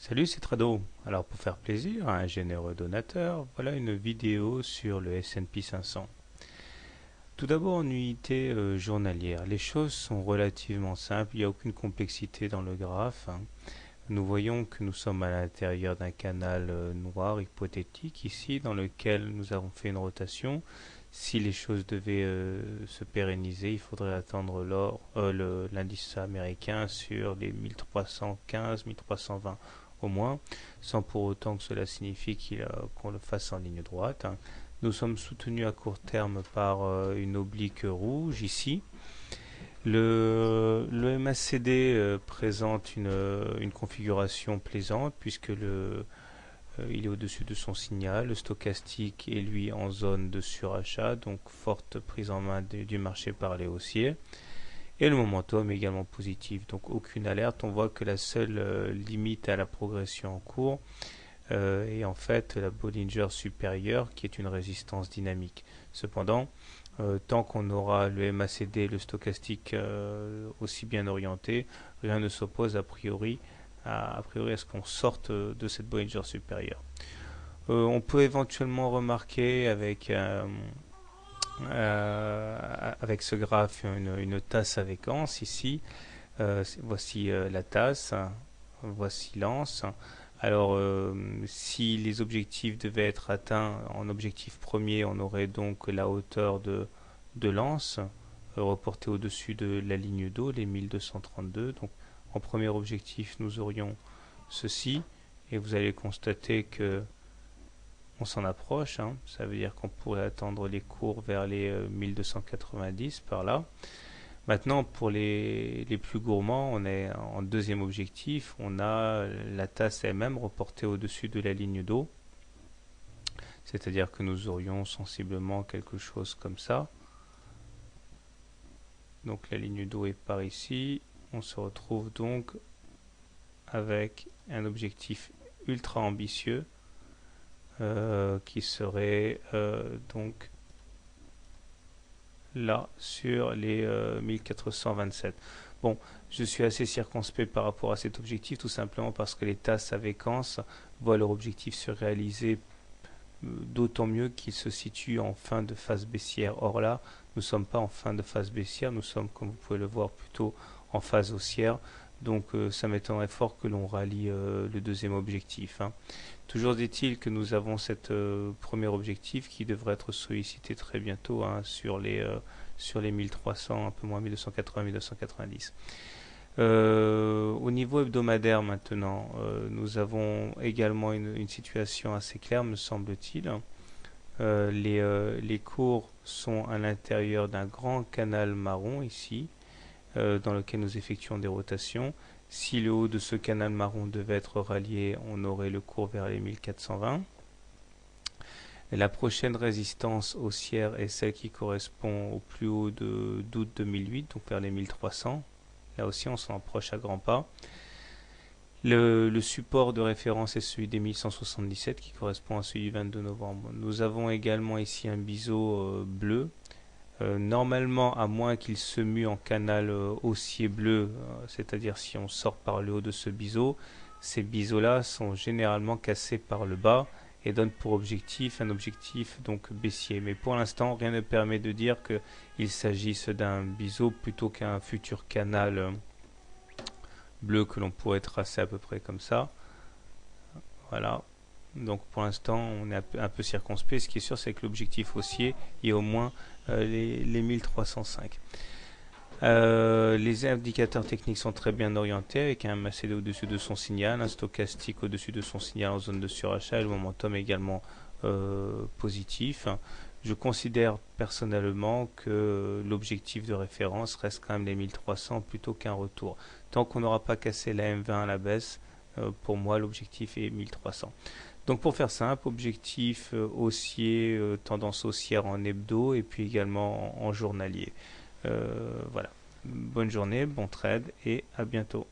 Salut, c'est Trado. Alors pour faire plaisir à un généreux donateur, voilà une vidéo sur le S&P 500. Tout d'abord en unité journalière, les choses sont relativement simples, il n'y a aucune complexité dans le graphe. Nous voyons que nous sommes à l'intérieur d'un canal noir hypothétique ici dans lequel nous avons fait une rotation. Si les choses devaient se pérenniser, il faudrait attendre l'indice américain sur les 1315, 1320 au moins, sans pour autant que cela signifie qu'on le fasse en ligne droite. Nous sommes soutenus à court terme par une oblique rouge ici. Le MACD présente une configuration plaisante puisque il est au-dessus de son signal. Le stochastique est lui en zone de surachat, donc forte prise en main du marché par les haussiers. Et le momentum est également positif, donc aucune alerte. On voit que la seule limite à la progression en cours est en fait la Bollinger supérieure qui est une résistance dynamique. Cependant, tant qu'on aura le MACD et le stochastique aussi bien orientés, rien ne s'oppose a priori à ce qu'on sorte de cette Bollinger supérieure. On peut éventuellement remarquer avec ce graphe une tasse à séquence ici. Voici la tasse, voici l'anse. Alors, si les objectifs devaient être atteints en objectif premier, on aurait donc la hauteur de l'anse reportée au-dessus de la ligne d'eau, les 1232. Donc, en premier objectif, nous aurions ceci, et vous allez constater que on s'en approche. Ça veut dire qu'on pourrait attendre les cours vers les 1290 par là. Maintenant, pour les plus gourmands, on est en deuxième objectif. On a la tasse elle-même reportée au-dessus de la ligne d'eau. C'est-à-dire que nous aurions sensiblement quelque chose comme ça. Donc la ligne d'eau est par ici. On se retrouve donc avec un objectif ultra ambitieux qui serait donc là sur les 1427. Bon, je suis assez circonspect par rapport à cet objectif, tout simplement parce que les tasses à séquence voient leur objectif se réaliser, d'autant mieux qu'ils se situent en fin de phase baissière. Or là, nous ne sommes pas en fin de phase baissière, nous sommes, comme vous pouvez le voir, plutôt en phase haussière. Donc ça m'étonnerait fort que l'on rallie le deuxième objectif. Toujours est-il que nous avons cet premier objectif qui devrait être sollicité très bientôt sur les 1300, un peu moins 1280, 1290. Au niveau hebdomadaire maintenant, nous avons également une situation assez claire, me semble-t-il. Les cours sont à l'intérieur d'un grand canal marron ici, dans lequel nous effectuons des rotations. Si le haut de ce canal marron devait être rallié, on aurait le cours vers les 1420. Et la prochaine résistance haussière est celle qui correspond au plus haut d'août 2008, donc vers les 1300. Là aussi, on s'en approche à grands pas. Le support de référence est celui des 1177 qui correspond à celui du 22 novembre. Nous avons également ici un biseau bleu. Normalement, à moins qu'il se mue en canal haussier bleu, c'est-à-dire si on sort par le haut de ce biseau, ces biseaux-là sont généralement cassés par le bas et donnent pour objectif un objectif donc baissier. Mais pour l'instant, rien ne permet de dire qu'il s'agisse d'un biseau plutôt qu'un futur canal bleu que l'on pourrait tracer à peu près comme ça. Voilà. Donc pour l'instant, on est un peu circonspect. Ce qui est sûr, c'est que l'objectif haussier est au moins les 1305. Les indicateurs techniques sont très bien orientés avec un MACD au-dessus de son signal, un stochastique au-dessus de son signal en zone de surachat et le momentum également positif. Je considère personnellement que l'objectif de référence reste quand même les 1300 plutôt qu'un retour. Tant qu'on n'aura pas cassé la M20 à la baisse, pour moi l'objectif est 1300. Donc pour faire simple, objectif haussier, tendance haussière en hebdo et puis également en journalier. Voilà. Bonne journée, bon trade et à bientôt.